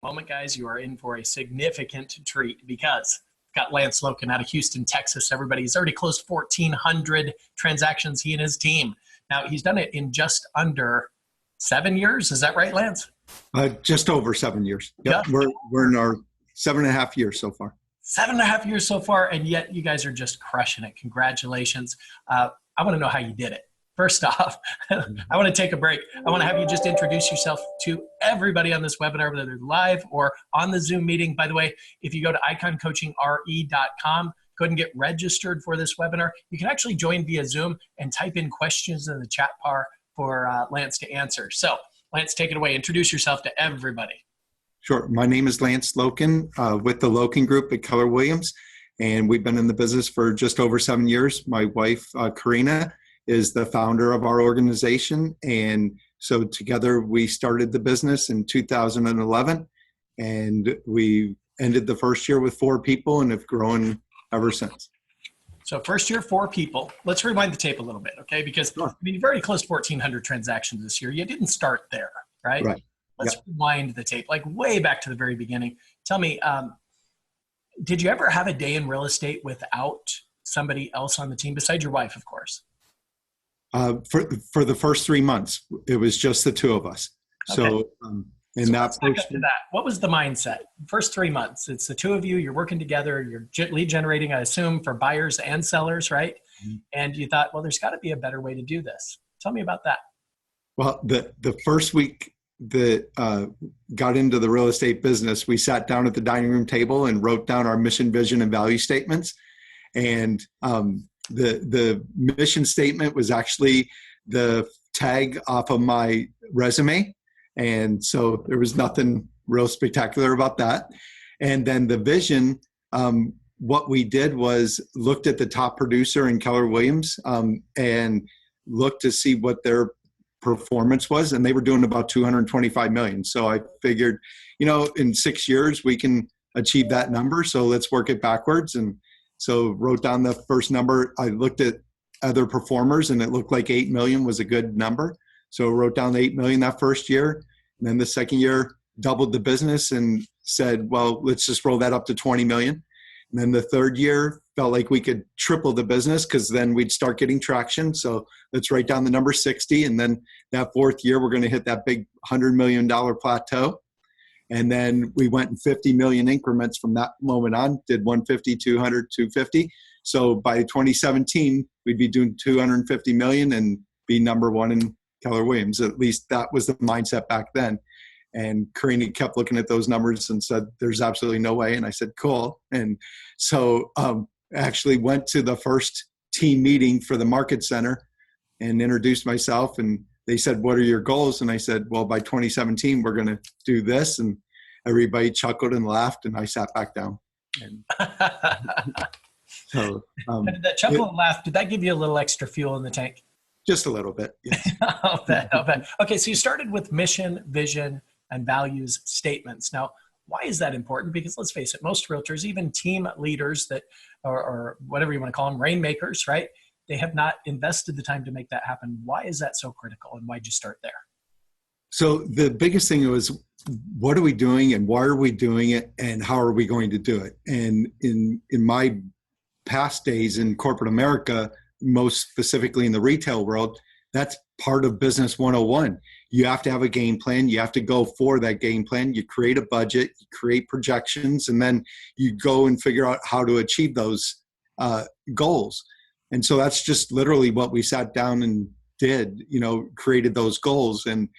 Moment, guys, you are in for a significant treat because we've got Lance Loken out of Houston, Texas. Everybody, he's already closed 1,400 transactions, he and his team. Now, he's done it in just under 7 years. Is that right, Lance? Just over 7 years. Yep. We're in our 7.5 years so far. 7.5 years so far, and yet you guys are just crushing it. Congratulations. I want to know how you did it. First off, I want to take a break. I want to have you just introduce yourself to everybody on this webinar, whether they're live or on the Zoom meeting. By the way, if you go to iconcoachinre.com, go ahead and get registered for this webinar. You can actually join via Zoom and type in questions in the chat bar for Lance to answer. So, Lance, take it away. Introduce yourself to everybody. Sure. My name is Lance Loken with the Loken Group at Keller Williams, and we've been in the business for just over 7 years. My wife, Karina, is the founder of our organization, and so together we started the business in 2011, and we ended the first year with 4 people and have grown ever since. So first year, 4 people. Let's rewind the tape a little bit, okay? Because sure. I mean, you've already closed 1,400 transactions this year. You didn't start there, right? Right. Let's rewind the tape, like way back to the very beginning. Tell me, did you ever have a day in real estate without somebody else on the team, besides your wife, of course? For the first 3 months, it was just the 2 of us. Okay. So, let's back up to that. What was the mindset? First 3 months, it's the 2 of you, you're working together, you're lead generating, I assume, for buyers and sellers, right? Mm-hmm. And you thought, well, there's got to be a better way to do this. Tell me about that. Well, the first week that got into the real estate business, we sat down at the dining room table and wrote down our mission, vision, and value statements. And the mission statement was actually the tag off of my resume. And so there was nothing real spectacular about that. And then the vision, what we did was looked at the top producer in Keller Williams and looked to see what their performance was. And they were doing about $225 million. So I figured, in 6 years, we can achieve that number. So let's work it backwards. And so wrote down the first number. I looked at other performers and it looked like 8 million was a good number. So wrote down the 8 million that first year. And then the second year doubled the business and said, well, let's just roll that up to 20 million. And then the third year felt like we could triple the business because then we'd start getting traction. So let's write down the number 60. And then that fourth year, we're going to hit that big $100 million plateau. And then we went in 50 million increments from that moment on, did 150, 200, 250. So by 2017, we'd be doing 250 million and be number 1 in Keller Williams. At least that was the mindset back then. And Karina kept looking at those numbers and said, there's absolutely no way. And I said, cool. And so actually went to the first team meeting for the market center and introduced myself. And they said, what are your goals? And I said, well, by 2017, we're going to do this. And everybody chuckled and laughed, and I sat back down. And so, did that chuckle and laugh, did that give you a little extra fuel in the tank? Just a little bit, yes. I'll bet. Okay, so you started with mission, vision, and values statements. Now, why is that important? Because let's face it, most realtors, even team leaders that, or whatever you want to call them, rainmakers, right? They have not invested the time to make that happen. Why is that so critical, and why'd you start there? So the biggest thing was, what are we doing and why are we doing it and how are we going to do it? And in my past days in corporate America, most specifically in the retail world, that's part of business 101. You have to have a game plan. You have to go for that game plan. You create a budget, you create projections, and then you go and figure out how to achieve those goals. And so that's just literally what we sat down and did, created those goals. And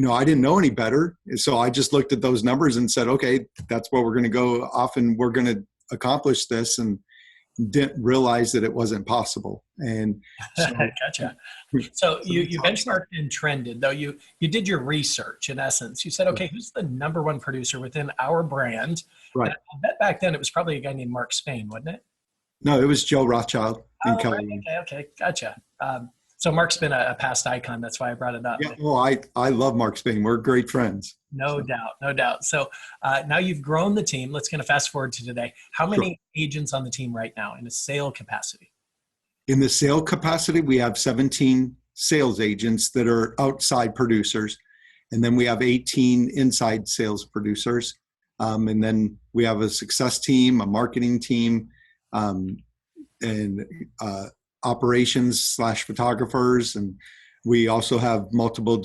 I didn't know any better. So I just looked at those numbers and said, okay, that's where we're going to go off and we're going to accomplish this, and didn't realize that it wasn't possible. And so, gotcha. So you benchmarked and trended, though you did your research in essence. You said, okay, who's the number 1 producer within our brand? Right. And I bet back then it was probably a guy named Mark Spain, wasn't it? No, it was Joe Rothschild in Keller. Right. Okay, gotcha. So Mark's been a past icon. That's why I brought it up. Yeah, well, I love Mark Spain. We're great friends. No doubt. So now you've grown the team. Let's kind of fast forward to today. How many agents on the team right now in a sale capacity? In the sale capacity, we have 17 sales agents that are outside producers. And then we have 18 inside sales producers. And then we have a success team, a marketing team, and operations / photographers. And we also have multiple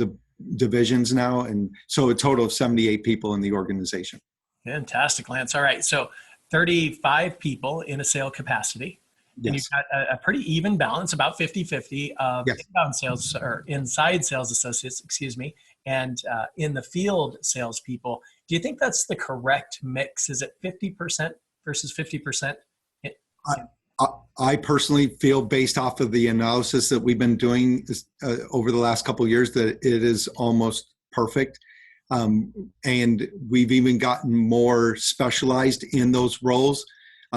divisions now. And so a total of 78 people in the organization. Fantastic, Lance. All right. So 35 people in a sale capacity. And Yes. you've got a pretty even balance, about 50-50 of Yes. inbound sales or inside sales associates, and in the field salespeople. Do you think that's the correct mix? Is it 50% versus 50%? I personally feel, based off of the analysis that we've been doing over the last couple of years, that it is almost perfect. And we've even gotten more specialized in those roles.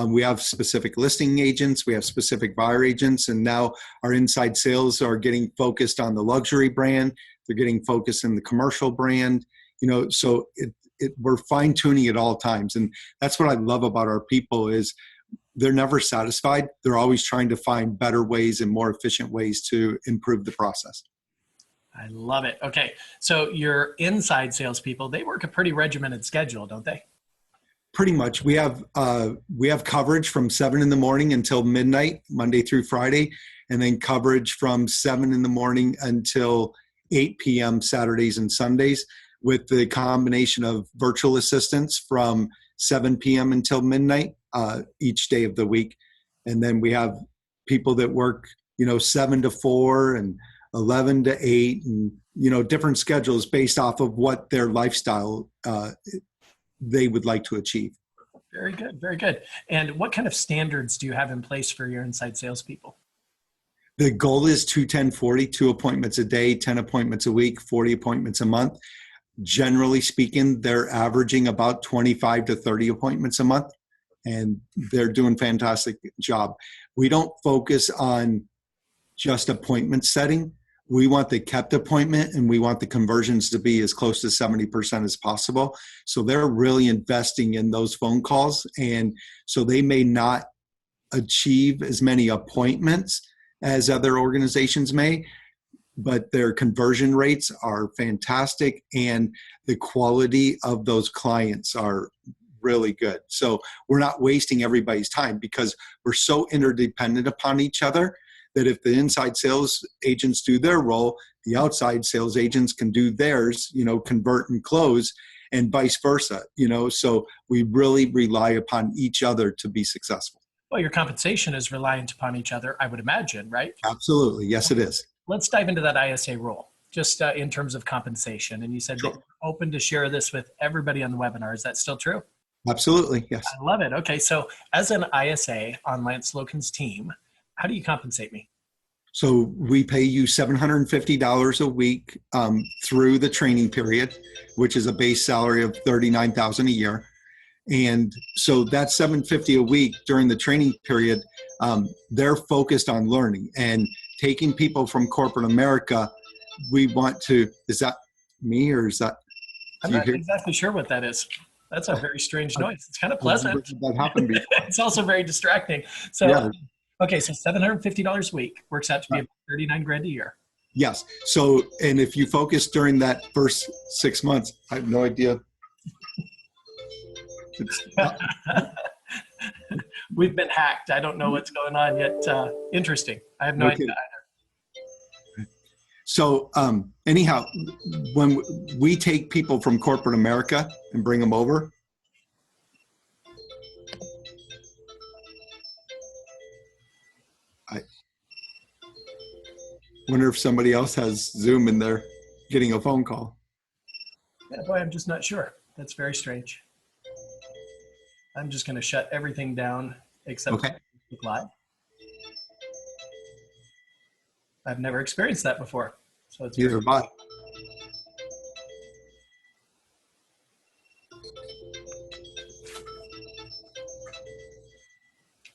We have specific listing agents, we have specific buyer agents, and now our inside sales are getting focused on the luxury brand. They're getting focused in the commercial brand. So we're fine tuning at all times. And that's what I love about our people is they're never satisfied. They're always trying to find better ways and more efficient ways to improve the process. I love it. Okay. So your inside salespeople, they work a pretty regimented schedule, don't they? Pretty much. We have coverage from 7 a.m. until midnight, Monday through Friday, and then coverage from 7 a.m. until 8 p.m. Saturdays and Sundays, with the combination of virtual assistants from 7 p.m. until midnight each day of the week. And then we have people that work, 7 to 4 and 11 to 8, and different schedules based off of what their lifestyle they would like to achieve. Very good. Very good. And what kind of standards do you have in place for your inside salespeople? The goal is 2-10-40, 2 appointments a day, 10 appointments a week, 40 appointments a month. Generally speaking, they're averaging about 25 to 30 appointments a month, and they're doing a fantastic job. We don't focus on just appointment setting. We want the kept appointment, and we want the conversions to be as close to 70% as possible. So they're really investing in those phone calls. And so they may not achieve as many appointments as other organizations may, but their conversion rates are fantastic, and the quality of those clients are really good. So we're not wasting everybody's time, because we're so interdependent upon each other that if the inside sales agents do their role, the outside sales agents can do theirs, convert and close, and vice versa, so we really rely upon each other to be successful. Well, your compensation is reliant upon each other, I would imagine, right? Absolutely. Yes, it is. Let's dive into that ISA role, just in terms of compensation. And you said Sure. that you're open to share this with everybody on the webinar. Is that still true? Absolutely. Yes. I love it. Okay. So as an ISA on Lance Loken's team, how do you compensate me? So we pay you $750 a week through the training period, which is a base salary of $39,000 a year. And so that's $750 a week during the training period. They're focused on learning and taking people from corporate America. We want to, is that me or is that? I'm not exactly sure what that is. That's a very strange noise. It's kind of pleasant. That happened before. It's also very distracting. So, Yeah. Okay, so $750 a week works out to be about $39,000 a year. Yes. So, and if you focus during that first 6 months, I have no idea. We've been hacked. I don't know what's going on yet. Interesting. I have no idea either. So anyhow, when we take people from corporate America and bring them over, I wonder if somebody else has Zoom and they're getting a phone call. Yeah, boy, I'm just not sure. That's very strange. I'm just going to shut everything down except Facebook Live. I've never experienced that before. So it's Either bye.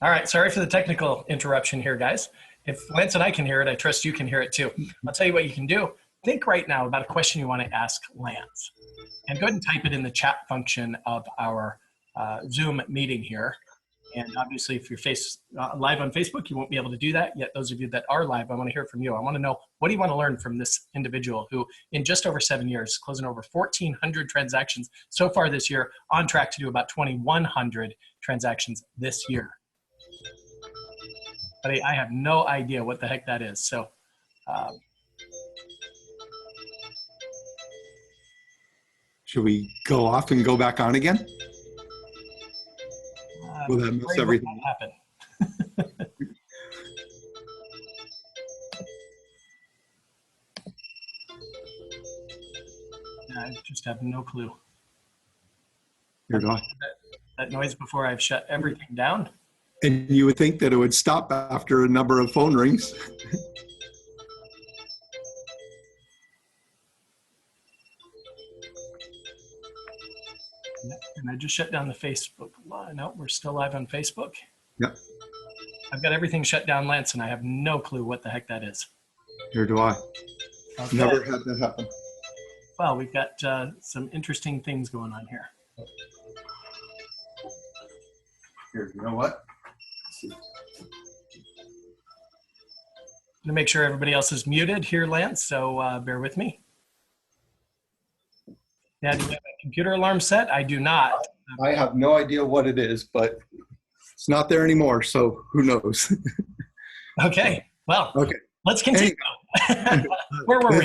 All right. Sorry for the technical interruption here, guys. If Lance and I can hear it, I trust you can hear it too. I'll tell you what you can do. Think right now about a question you want to ask Lance, and go ahead and type it in the chat function of our Zoom meeting here. And obviously, if you're live on Facebook, you won't be able to do that. Yet those of you that are live, I want to hear from you. I want to know, what do you want to learn from this individual who, in just over 7 years, closing over 1,400 transactions so far this year, on track to do about 2,100 transactions this year? But I have no idea what the heck that is. So should we go off and go back on again? Will that mess everything happen? I just have no clue. You're gone. That noise before I've shut everything down. And you would think that it would stop after a number of phone rings. And I just shut down the Facebook. No, we're still live on Facebook. Yep. I've got everything shut down, Lance, and I have no clue what the heck that is. Here do I. Okay. Never had that happen. Well, we've got some interesting things going on here. Here, you know what? I'm going to make sure everybody else is muted here, Lance, so bear with me. Yeah, do you have a computer alarm set? I do not. I have no idea what it is, but it's not there anymore, so who knows? Okay, well, okay. Let's continue. Where were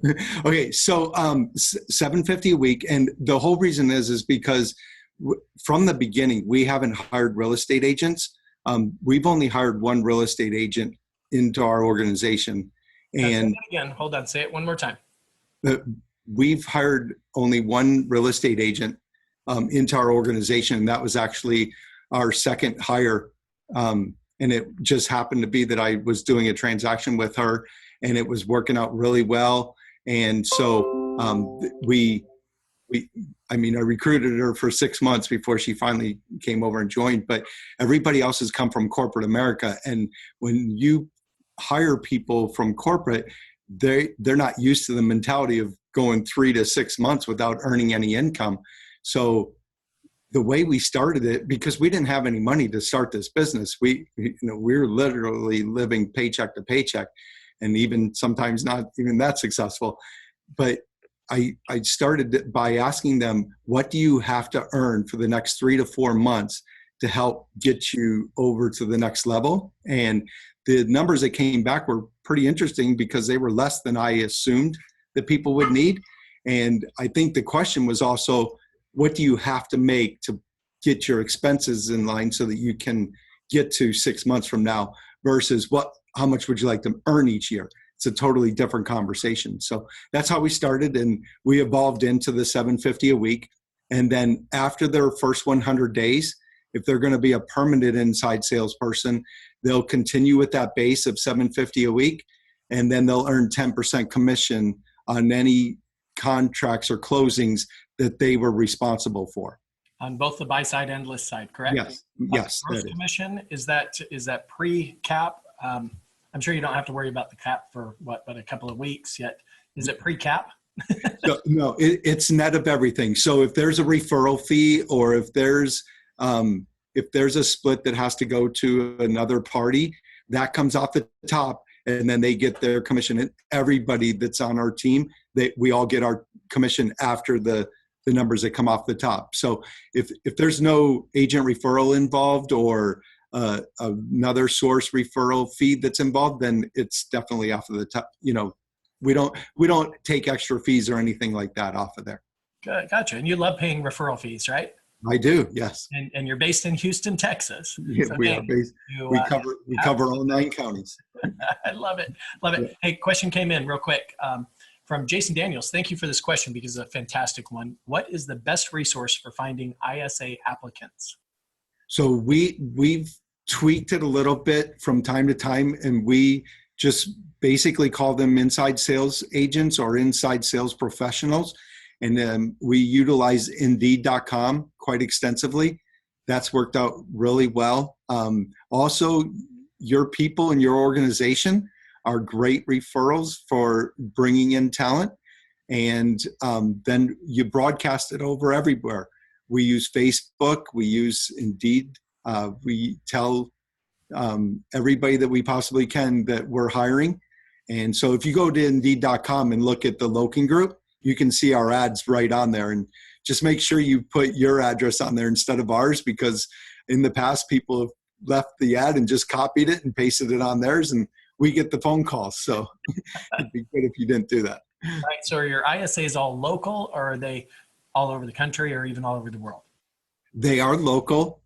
we? Okay, so $750 a week, and the whole reason is because from the beginning, we haven't hired real estate agents. We've only hired one real estate agent into our organization. And again, hold on, say it one more time. We've hired only one real estate agent into our organization, and that was actually our second hire. And it just happened to be that I was doing a transaction with her, and it was working out really well. And so I recruited her for 6 months before she finally came over and joined, but everybody else has come from corporate America. And when you hire people from corporate, they're not used to the mentality of going 3 to 6 months without earning any income. So the way we started it, because we didn't have any money to start this business, we're literally living paycheck to paycheck, and even sometimes not even that successful. But I started by asking them, what do you have to earn for the next 3 to 4 months to help get you over to the next level? And the numbers that came back were pretty interesting because they were less than I assumed that people would need. And I think the question was also, what do you have to make to get your expenses in line so that you can get to 6 months from now versus how much would you like to earn each year? It's a totally different conversation. So that's how we started, and we evolved into the $750 a week. And then after their first 100 days, if they're going to be a permanent inside salesperson, they'll continue with that base of $750 a week, and then they'll earn 10% commission on any contracts or closings that they were responsible for. On both the buy side and list side, correct? Yes. Yes. Gross commission, is that pre-cap? I'm sure you don't have to worry about the cap for but a couple of weeks yet. Is it pre-cap? No, it's net of everything. So if there's a referral fee, or if there's a split that has to go to another party, that comes off the top, and then they get their commission. And everybody that's on our team, we all get our commission after the numbers that come off the top. So if there's no agent referral involved or another source referral fee that's involved, then it's definitely off of the top. We don't take extra fees or anything like that off of there. Gotcha. And you love paying referral fees, right? I do, yes. And you're based in Houston, Texas. Yeah, so we are based. We cover all 9 counties. I love it. Love it. Yeah. Hey, question came in real quick from Jason Daniels. Thank you for this question because it's a fantastic one. What is the best resource for finding ISA applicants? So we've tweaked it a little bit from time to time, and we just basically call them inside sales agents or inside sales professionals. And then we utilize Indeed.com quite extensively. That's worked out really well. Also, your people in your organization are great referrals for bringing in talent. And then you broadcast it over everywhere. We use Facebook, we use Indeed, We tell everybody that we possibly can that we're hiring. And so if you go to Indeed.com and look at the Loken Group, you can see our ads right on there. And just make sure you put your address on there instead of ours, because in the past, people have left the ad and just copied it and pasted it on theirs, and we get the phone calls. So it'd be good if you didn't do that. Right. So are your ISAs all local, or are they all over the country, or even all over the world? They are local.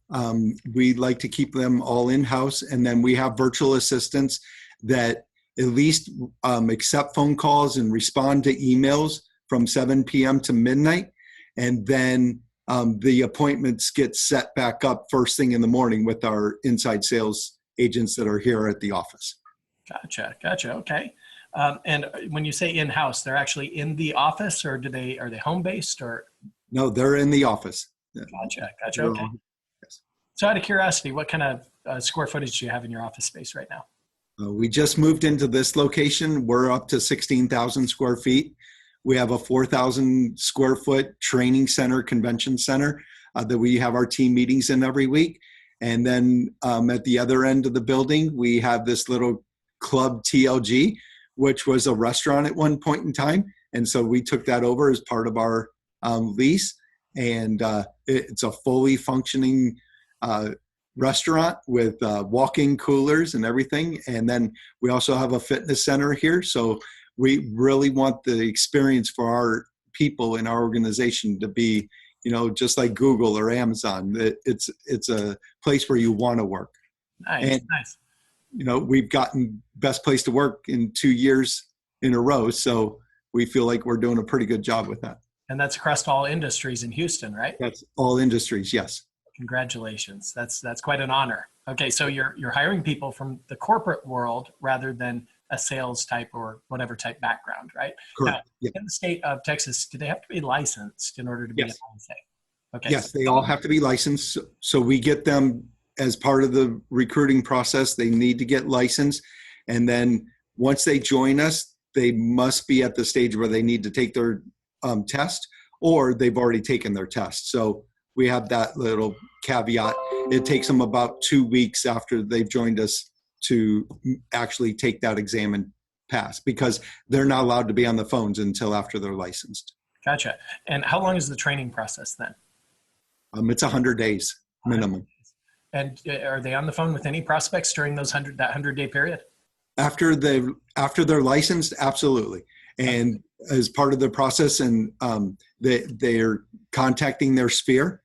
We like to keep them all in-house, and then we have virtual assistants that at least accept phone calls and respond to emails from 7 p.m. to midnight. And then the appointments get set back up first thing in the morning with our inside sales agents that are here at the office. Gotcha. Okay. And when you say in-house, they're actually in the office, or are they home-based, or? No, they're in the office. Gotcha. Okay. Yes. So out of curiosity, what kind of square footage do you have in your office space right now? We just moved into this location. We're up to 16,000 square feet. We have a 4,000 square foot training center, convention center that we have our team meetings in every week. And then at the other end of the building, we have this little club TLG, which was a restaurant at one point in time. And so we took that over as part of our lease. And it's a fully functioning restaurant with walk-in coolers and everything. And then we also have a fitness center here. So we really want the experience for our people in our organization to be, just like Google or Amazon. It's a place where you want to work. Nice. We've gotten best place to work in 2 years in a row. So we feel like we're doing a pretty good job with that. And that's across all industries in Houston, right? That's all industries. Yes. Congratulations. That's quite an honor. Okay. So you're hiring people from the corporate world rather than a sales type or whatever type background, right? Correct. Now, in the state of Texas, do they have to be licensed in order to be an ISA? Okay. Yes, they all have to be licensed. So we get them as part of the recruiting process. They need to get licensed. And then once they join us, they must be at the stage where they need to take their test, or they've already taken their test. So we have that little caveat. It takes them about 2 weeks after they've joined us to actually take that exam and pass, because they're not allowed to be on the phones until after they're licensed. Gotcha. And how long is the training process then? It's 100 days minimum. And are they on the phone with any prospects during that 100-day period? After they're licensed, absolutely. And as part of the process, and they're contacting their sphere.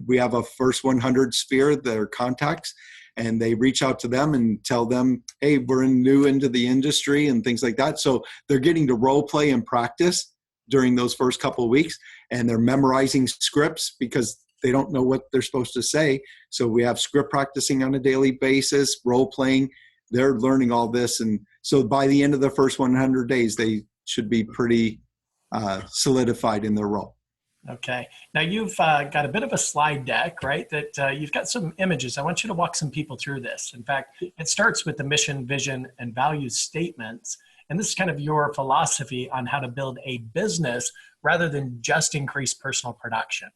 We have a first 100 sphere, their contacts, and they reach out to them and tell them, hey, we're new into the industry and things like that. So they're getting to role play and practice during those first couple of weeks, and they're memorizing scripts because they don't know what they're supposed to say. So we have script practicing on a daily basis, role playing. They're learning all this. And so by the end of the first 100 days, they should be pretty solidified in their role. Okay. Now you've got a bit of a slide deck, right? That you've got some images. I want you to walk some people through this. In fact, it starts with the mission, vision, and values statements. And this is kind of your philosophy on how to build a business rather than just increase personal production.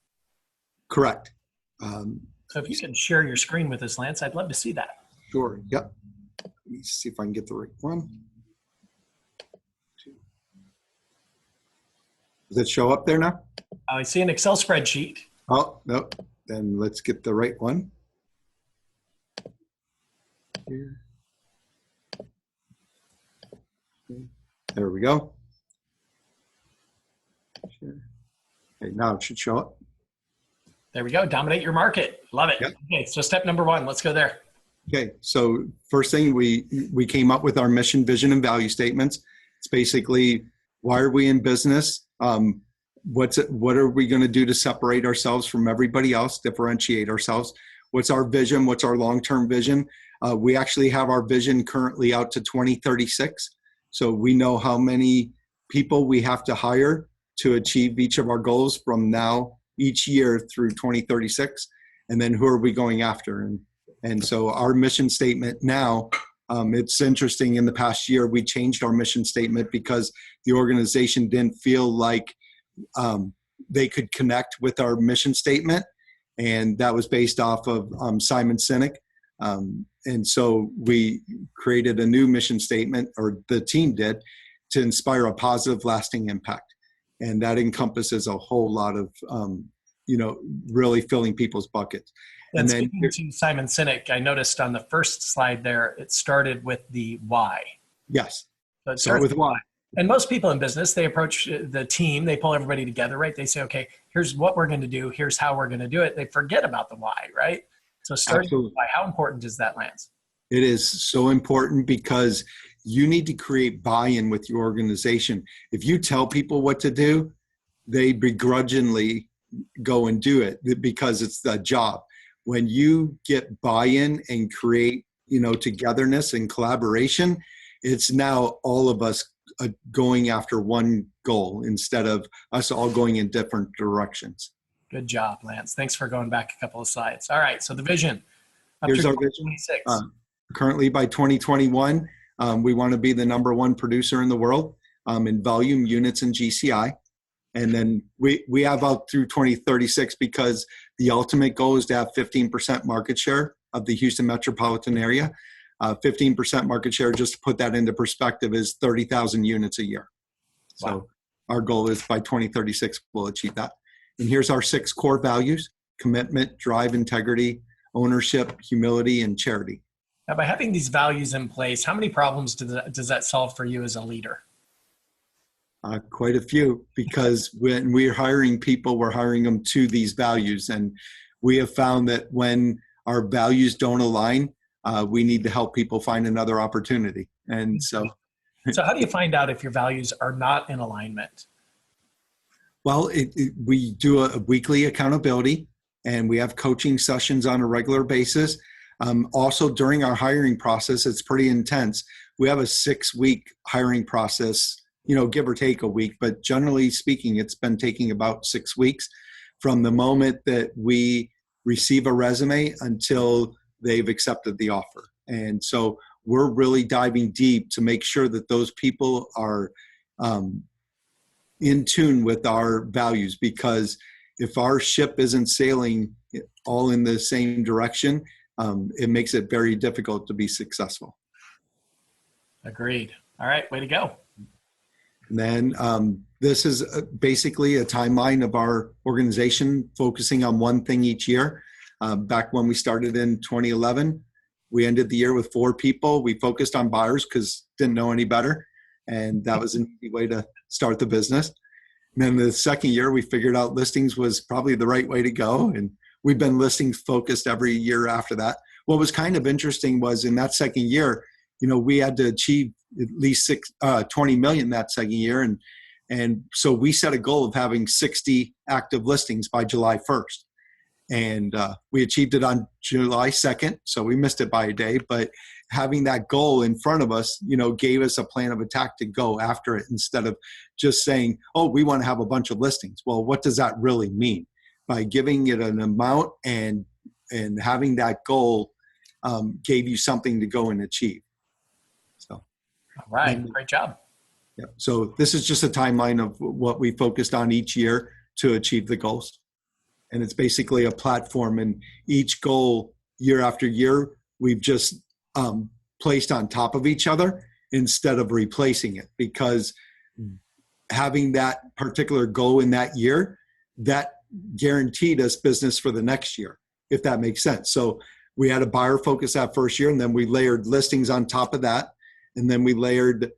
Correct. So if you can share your screen with us, Lance, I'd love to see that. Sure. Yep. Let me see if I can get the right one. Does it show up there now? I see an Excel spreadsheet. Oh, no. Then let's get the right one. Here. There we go. Sure. Okay, now it should show up. There we go. Dominate your market. Love it. Yep. Okay, so step number one, let's go there. Okay, so first thing, we came up with our mission, vision, and value statements. It's basically, why are we in business? What are we going to do to separate ourselves from everybody else, differentiate ourselves? What's our vision? What's our long-term vision? We actually have our vision currently out to 2036. So we know how many people we have to hire to achieve each of our goals from now each year through 2036. And then who are we going after? And so our mission statement now, it's interesting, in the past year, we changed our mission statement because the organization didn't feel like they could connect with our mission statement. And that was based off of Simon Sinek. And so we created a new mission statement, or the team did, to inspire a positive, lasting impact. And that encompasses a whole lot of, really filling people's buckets. And then, speaking to Simon Sinek, I noticed on the first slide there, it started with the why. Yes. So it starts with why. And most people in business, they approach the team, they pull everybody together, right? They say, okay, here's what we're going to do. Here's how we're going to do it. They forget about the why, right? So starting with why, how important is that, Lance? It is so important because you need to create buy-in with your organization. If you tell people what to do, they begrudgingly go and do it because it's the job. When you get buy-in and create, togetherness and collaboration, it's now all of us going after one goal instead of us all going in different directions. Good job, Lance. Thanks for going back a couple of slides. All right, so the vision. Here's our vision. Currently by 2021, we want to be the #1 producer in the world in volume, units, and GCI. And then we have out through 2036 because the ultimate goal is to have 15% market share of the Houston metropolitan area. 15% market share, just to put that into perspective, is 30,000 units a year. So wow. Our goal is by 2036, we'll achieve that. And here's our 6 core values: commitment, drive, integrity, ownership, humility, and charity. Now, by having these values in place, how many problems does that solve for you as a leader? Quite a few, because when we're hiring people, we're hiring them to these values. And we have found that when our values don't align, we need to help people find another opportunity. And so how do you find out if your values are not in alignment? Well, we do a weekly accountability, and we have coaching sessions on a regular basis. Also, during our hiring process, it's pretty intense. We have a 6-week hiring process, give or take a week, but generally speaking, it's been taking about 6 weeks from the moment that we receive a resume until they've accepted the offer. And so we're really diving deep to make sure that those people are in tune with our values, because if our ship isn't sailing all in the same direction, it makes it very difficult to be successful. Agreed. All right, way to go. And then this is basically a timeline of our organization focusing on one thing each year. Back when we started in 2011, we ended the year with 4 people. We focused on buyers because didn't know any better. And that was an easy way to start the business. And then the second year, we figured out listings was probably the right way to go. And we've been listings focused every year after that. What was kind of interesting was in that second year, we had to achieve at least 20 million that second year. And so we set a goal of having 60 active listings by July 1st. And we achieved it on July 2nd. So we missed it by a day, but having that goal in front of us, gave us a plan of attack to go after it instead of just saying, oh, we want to have a bunch of listings. Well, what does that really mean? By giving it an amount and having that goal gave you something to go and achieve. So, all right, great job. Yeah. So this is just a timeline of what we focused on each year to achieve the goals. And it's basically a platform, and each goal year after year, we've just placed on top of each other instead of replacing it, because having that particular goal in that year, that guaranteed us business for the next year, if that makes sense. So we had a buyer focus that first year, and then we layered listings on top of that. And then we layered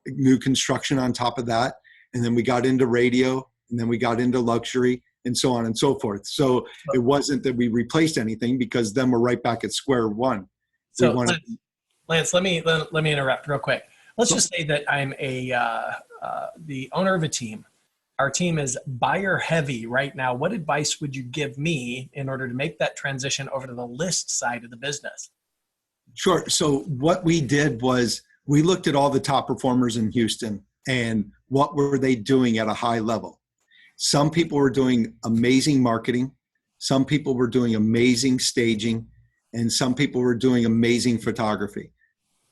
new construction on top of that. And then we got into radio, and then we got into luxury, and so on and so forth. So it wasn't that we replaced anything, because then we're right back at square one. So Lance, let me interrupt real quick. Let's just say that I'm the owner of a team. Our team is buyer heavy right now. What advice would you give me in order to make that transition over to the list side of the business? Sure. So what we did was we looked at all the top performers in Houston and what were they doing at a high level. Some people were doing amazing marketing. Some people were doing amazing staging, and some people were doing amazing photography.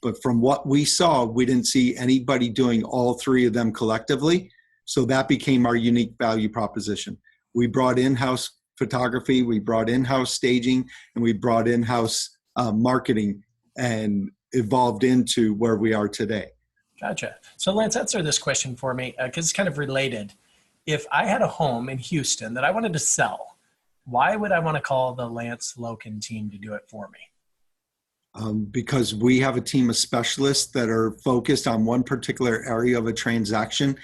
But from what we saw, we didn't see anybody doing all 3 of them collectively. So that became our unique value proposition. We brought in-house photography, we brought in-house staging, and we brought in-house marketing, and evolved into where we are today. Gotcha. So Lance, answer this question for me, because it's kind of related. If I had a home in Houston that I wanted to sell, why would I want to call the Lance Loken team to do it for me? Because we have a team of specialists that are focused on one particular area of a transaction.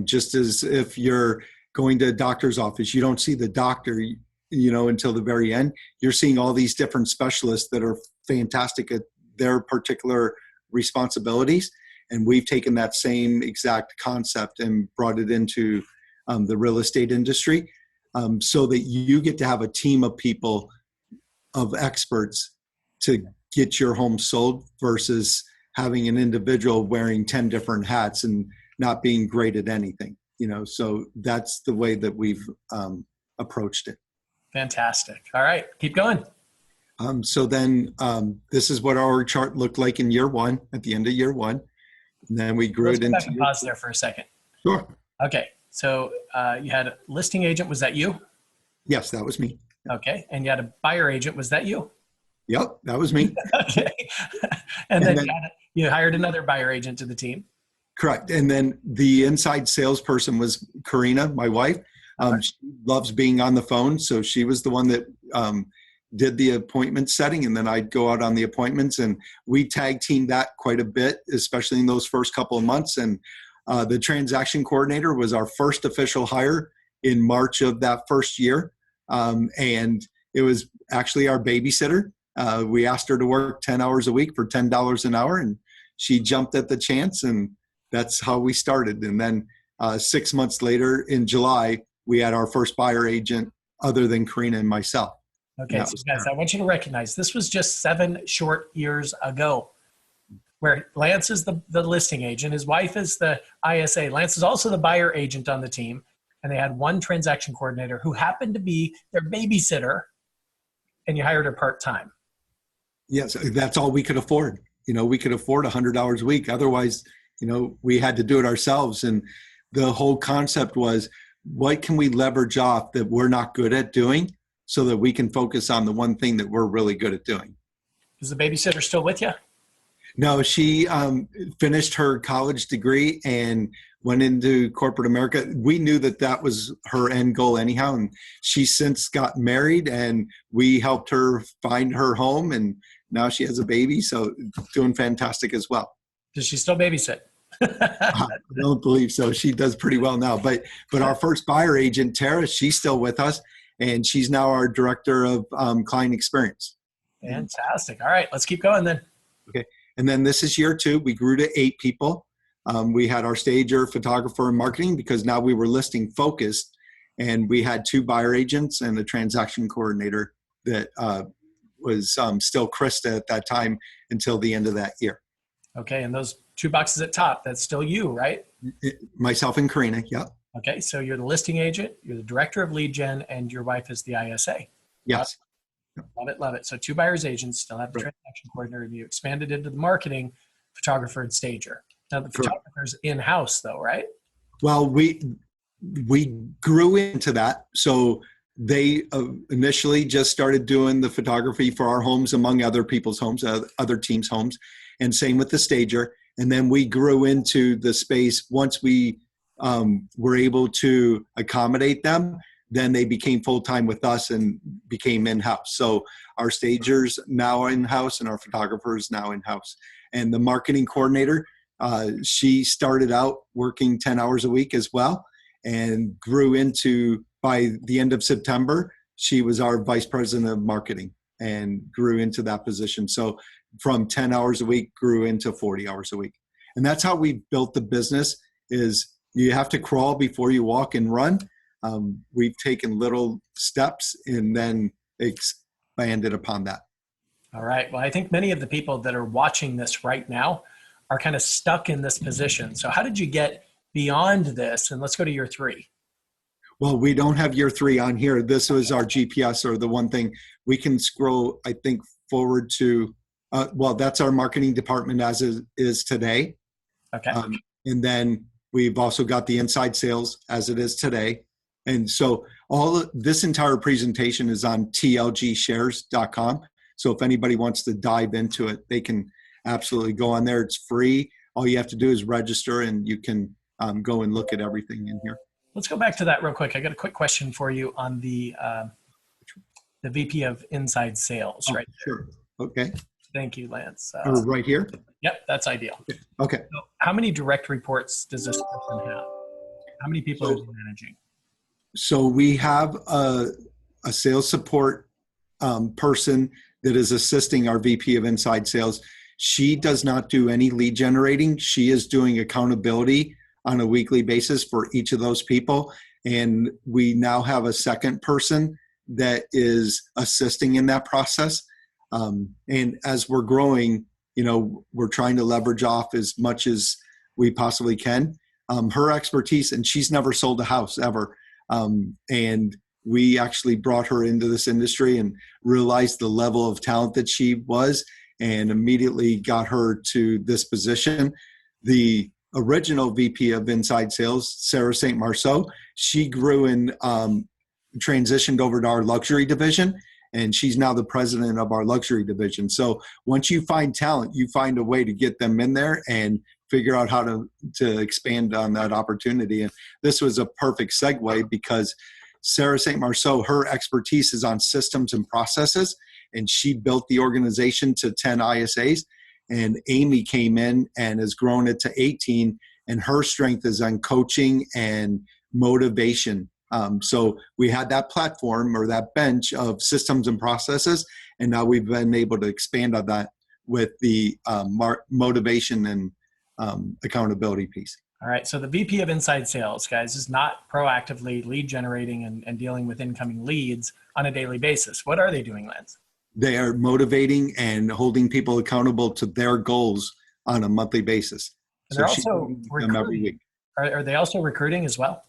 Just as if you're going to a doctor's office, you don't see the doctor, until the very end. You're seeing all these different specialists that are fantastic at their particular responsibilities. And we've taken that same exact concept and brought it into the real estate industry, so that you get to have a team of people, of experts, to get your home sold versus having an individual wearing 10 different hats and not being great at anything, so that's the way that we've approached it. Fantastic. All right, keep going. So then this is what our chart looked like in year one, at the end of year one. And then we grew it into. Let's go back and pause there for a second. Sure. Okay, so you had a listing agent. Was that you? Yes, that was me. Okay, and you had a buyer agent. Was that you? Yep, that was me. Okay. And then you hired another buyer agent to the team. Correct. And then the inside salesperson was Karina, my wife. She loves being on the phone. So she was the one that did the appointment setting, and then I'd go out on the appointments, and we tag teamed that quite a bit, especially in those first couple of months. And the transaction coordinator was our first official hire in March of that first year. And it was actually our babysitter. We asked her to work 10 hours a week for $10 an hour, and she jumped at the chance, and that's how we started. And then 6 months later in July, we had our first buyer agent other than Karina and myself. Okay, so guys, I want you to recognize this was just 7 short years ago, where Lance is the listing agent. His wife is the ISA. Lance is also the buyer agent on the team. And they had one transaction coordinator who happened to be their babysitter, and you hired her part-time. Yes, that's all we could afford. We could afford $100 a week. Otherwise, we had to do it ourselves. And the whole concept was, what can we leverage off that we're not good at doing so that we can focus on the one thing that we're really good at doing? Is the babysitter still with you? No, she finished her college degree and went into corporate America. We knew that was her end goal anyhow. And she since got married, and we helped her find her home, and now she has a baby. So doing fantastic as well. Does she still babysit? I don't believe so. She does pretty well now. But our first buyer agent, Tara, she's still with us, and she's now our director of client experience. Fantastic. All right, let's keep going then. Okay. And then this is year 2. We grew to 8 people. We had our stager, photographer, and marketing, because now we were listing focused, and we had 2 buyer agents and the transaction coordinator that was still Krista at that time until the end of that year. Okay, and those 2 boxes at top, that's still you, right? Myself and Karina, yeah. Okay, so you're the listing agent, you're the director of lead gen, and your wife is the ISA. Yes. Love it, love it. So 2 buyers agents, still have the transaction coordinator. You expanded into the marketing, photographer, and stager. Now the photographer's in-house though, right? Well, we grew into that. So they initially just started doing the photography for our homes, among other people's homes, other teams' homes, and same with the stager. And then we grew into the space once we were able to accommodate them. Then they became full-time with us and became in-house. So our stagers now in-house and our photographers now in-house. And the marketing coordinator, she started out working 10 hours a week as well, and grew into, by the end of September, she was our vice president of marketing and grew into that position. So from 10 hours a week, grew into 40 hours a week. And that's how we built the business, is you have to crawl before you walk and run. We've taken little steps and then expanded upon that. All right. Well, I think many of the people that are watching this right now are kind of stuck in this position. So how did you get beyond this? And let's go to year 3. Well, we don't have year 3 on here. This was our GPS, or the one thing. We can scroll, I think, forward to, well, that's our marketing department as is today. Okay. And then we've also got the inside sales as it is today. And so this entire presentation is on tlgshares.com. So if anybody wants to dive into it, they can absolutely go on there. It's free. All you have to do is register, and you can go and look at everything in here. Let's go back to that real quick. I got a quick question for you on the VP of Inside Sales, right? Sure. Okay. Thank you, Lance. Right here? Yep, that's ideal. Okay. So how many direct reports does this person have? How many people are they managing? So we have a sales support person that is assisting our VP of Inside Sales. She does not do any lead generating. She is doing accountability on a weekly basis for each of those people. And we now have a second person that is assisting in that process. And as we're growing, we're trying to leverage off as much as we possibly can. Her expertise, and she's never sold a house ever. And we actually brought her into this industry and realized the level of talent that she was, and immediately got her to this position. The original VP of Inside Sales, Sarah St. Marceau, she grew and transitioned over to our luxury division, and she's now the president of our luxury division. So once you find talent, you find a way to get them in there and figure out how to expand on that opportunity. And this was a perfect segue because Sarah St. Marceau, her expertise is on systems and processes, and she built the organization to 10 ISAs. And Amy came in and has grown it to 18, and her strength is on coaching and motivation. So we had that platform or that bench of systems and processes, and now we've been able to expand on that with the motivation and accountability piece. All right. So the VP of Inside Sales, guys, is not proactively lead generating and dealing with incoming leads on a daily basis. What are they doing, Lance? They are motivating and holding people accountable to their goals on a monthly basis. And they're also recruiting. Every week. Are they also recruiting as well?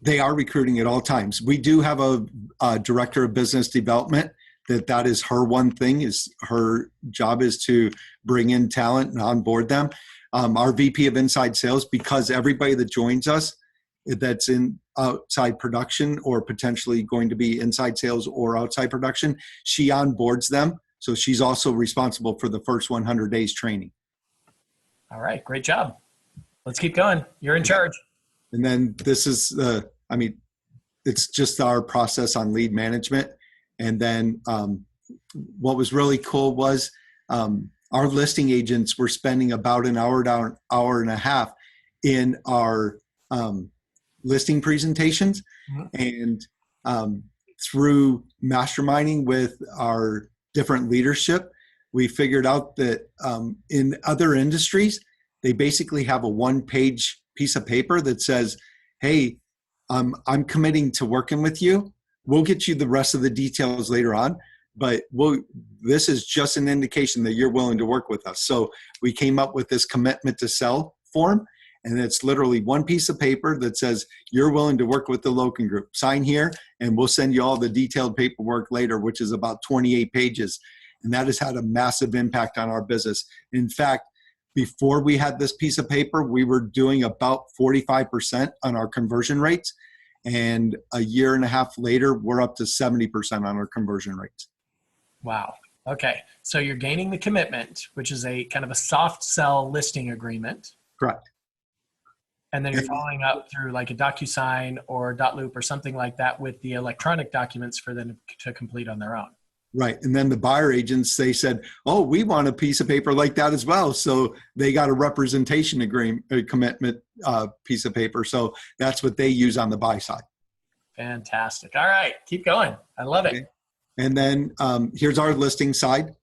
They are recruiting at all times. We do have a director of business development that is her one thing. Is her job is to bring in talent and onboard them. Our VP of Inside Sales, because everybody that joins us that's in outside production or potentially going to be inside sales or outside production, she onboards them. So she's also responsible for the first 100 days training. All right, great job. Let's keep going. You're in charge. And then this is it's just our process on lead management. And then what was really cool was our listing agents were spending about an hour and a half in our listing presentations. Mm-hmm. And through masterminding with our different leadership, we figured out that in other industries, they basically have a one-page piece of paper that says, hey, I'm committing to working with you. We'll get you the rest of the details later on, but this is just an indication that you're willing to work with us. So we came up with this commitment to sell form, and it's literally one piece of paper that says you're willing to work with the Loken Group. Sign here, and we'll send you all the detailed paperwork later, which is about 28 pages. And that has had a massive impact on our business. In fact, before we had this piece of paper, we were doing about 45% on our conversion rates. And a year and a half later, we're up to 70% on our conversion rates. Wow. Okay. So you're gaining the commitment, which is a kind of a soft sell listing agreement. Correct. And then you're following up through like a DocuSign or .loop or something like that with the electronic documents for them to complete on their own. Right. And then the buyer agents, they said, oh, we want a piece of paper like that as well. So they got a representation agreement, a commitment piece of paper. So that's what they use on the buy side. Fantastic. All right. Keep going. I love it. Okay. And then here's our listing side.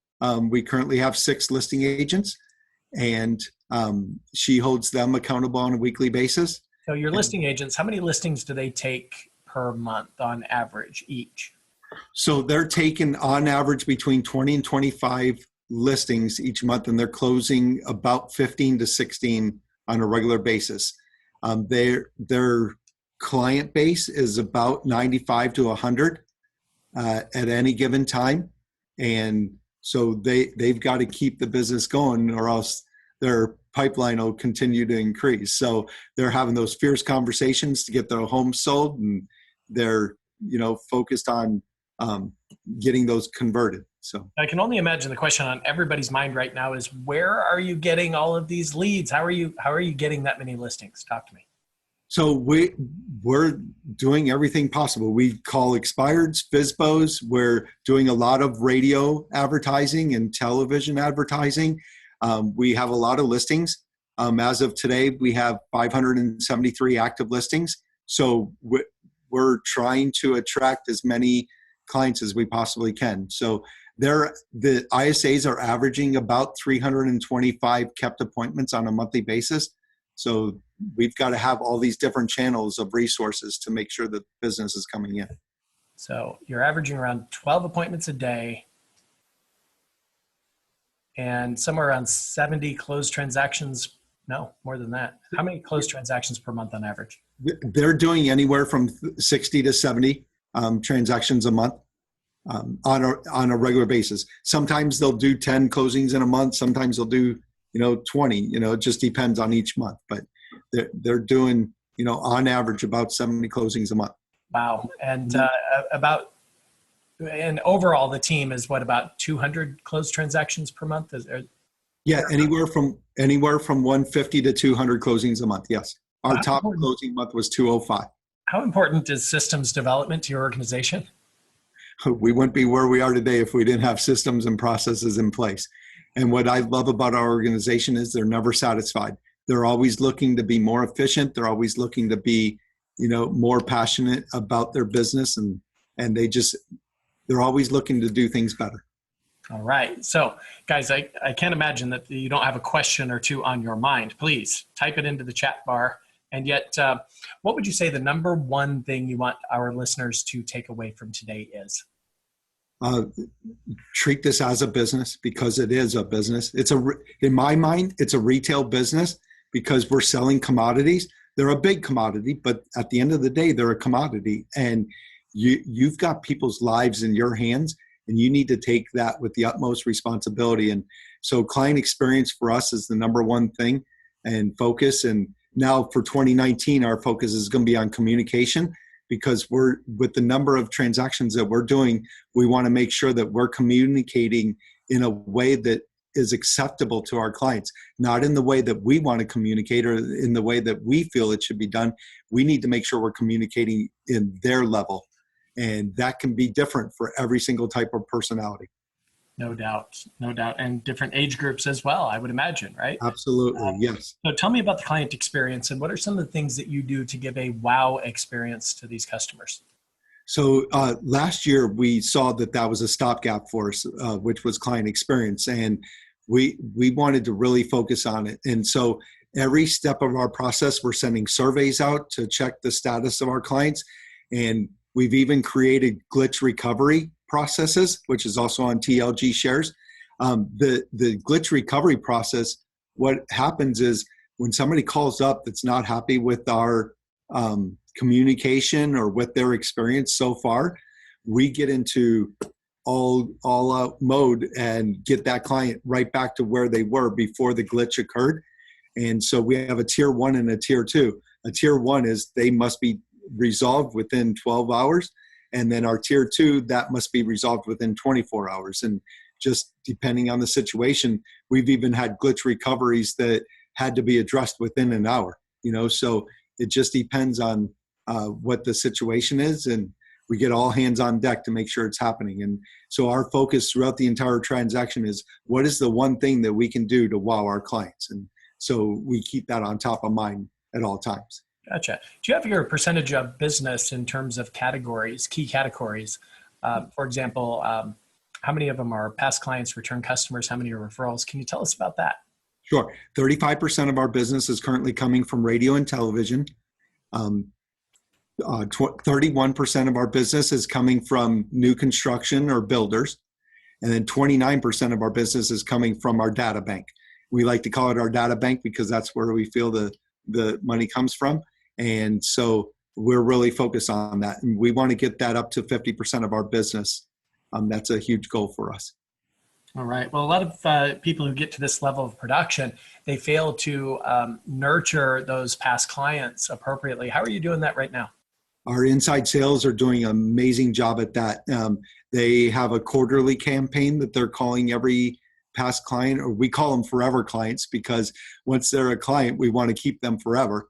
We currently have 6 listing agents, and she holds them accountable on a weekly basis. So your listing agents, how many listings do they take per month on average each? So they're taking on average between 20 and 25 listings each month, and they're closing about 15 to 16 on a regular basis. Their client base is about 95 to 100 at any given time. And so they've got to keep the business going, or else their pipeline will continue to increase. So they're having those fierce conversations to get their homes sold, and they're, focused on getting those converted. So I can only imagine the question on everybody's mind right now is, where are you getting all of these leads? How are you getting that many listings? Talk to me. So we're doing everything possible. We call expireds, FSBOs. We're doing a lot of radio advertising and television advertising. We have a lot of listings. As of today, we have 573 active listings. So we're trying to attract as many clients as we possibly can. So the ISAs are averaging about 325 kept appointments on a monthly basis. So we've got to have all these different channels of resources to make sure that business is coming in. So you're averaging around 12 appointments a day and somewhere around 70 closed transactions. No, more than that. How many closed transactions per month on average? They're doing anywhere from 60 to 70 transactions a month on a regular basis. Sometimes they'll do 10 closings in a month. Sometimes they'll do 20. It just depends on each month. But they're doing on average about 70 closings a month. Wow. And and overall the team is what, about 200 closed transactions per month? Yeah, anywhere from 150 to 200 closings a month. Yes. Our top closing month was 205. How important is systems development to your organization? We wouldn't be where we are today if we didn't have systems and processes in place. And what I love about our organization is they're never satisfied. They're always looking to be more efficient. They're always looking to be, more passionate about their business, and they're always looking to do things better. All right. So guys, I can't imagine that you don't have a question or two on your mind. Please type it into the chat bar. And yet, what would you say the number one thing you want our listeners to take away from today is? Treat this as a business, because it is a business. In my mind, it's a retail business because we're selling commodities. They're a big commodity, but at the end of the day, they're a commodity. And you've got people's lives in your hands, and you need to take that with the utmost responsibility. And so client experience for us is the number one thing and focus. And now for 2019, our focus is going to be on communication, because with the number of transactions that we're doing, we want to make sure that we're communicating in a way that is acceptable to our clients, not in the way that we want to communicate or in the way that we feel it should be done. We need to make sure we're communicating in their level. And that can be different for every single type of personality. No doubt. And different age groups as well, I would imagine, right? Absolutely, yes. So tell me about the client experience, and what are some of the things that you do to give a wow experience to these customers? So last year, we saw that was a stopgap for us, which was client experience. And we wanted to really focus on it. And so every step of our process, we're sending surveys out to check the status of our clients. And we've even created glitch recovery processes, which is also on TLG shares. The glitch recovery process, what happens is when somebody calls up that's not happy with our communication or with their experience so far, we get into all out mode and get that client right back to where they were before the glitch occurred. And so we have a tier 1 and a tier 2. A tier 1 is they must be resolved within 12 hours. And then our tier 2, that must be resolved within 24 hours. And just depending on the situation, we've even had glitch recoveries that had to be addressed within an hour, so it just depends on what the situation is. And we get all hands on deck to make sure it's happening. And so our focus throughout the entire transaction is, what is the one thing that we can do to wow our clients? And so we keep that on top of mind at all times. Gotcha. Do you have your percentage of business in terms of categories, key categories? For example, how many of them are past clients, return customers? How many are referrals? Can you tell us about that? Sure. 35% of our business is currently coming from radio and television. 31% of our business is coming from new construction or builders. And then 29% of our business is coming from our data bank. We like to call it our data bank because that's where we feel the money comes from. And so we're really focused on that. And we want to get that up to 50% of our business. That's a huge goal for us. All right. Well, a lot of people who get to this level of production, they fail to nurture those past clients appropriately. How are you doing that right now? Our inside sales are doing an amazing job at that. They have a quarterly campaign that they're calling every past client, or we call them forever clients, because once they're a client, we want to keep them forever.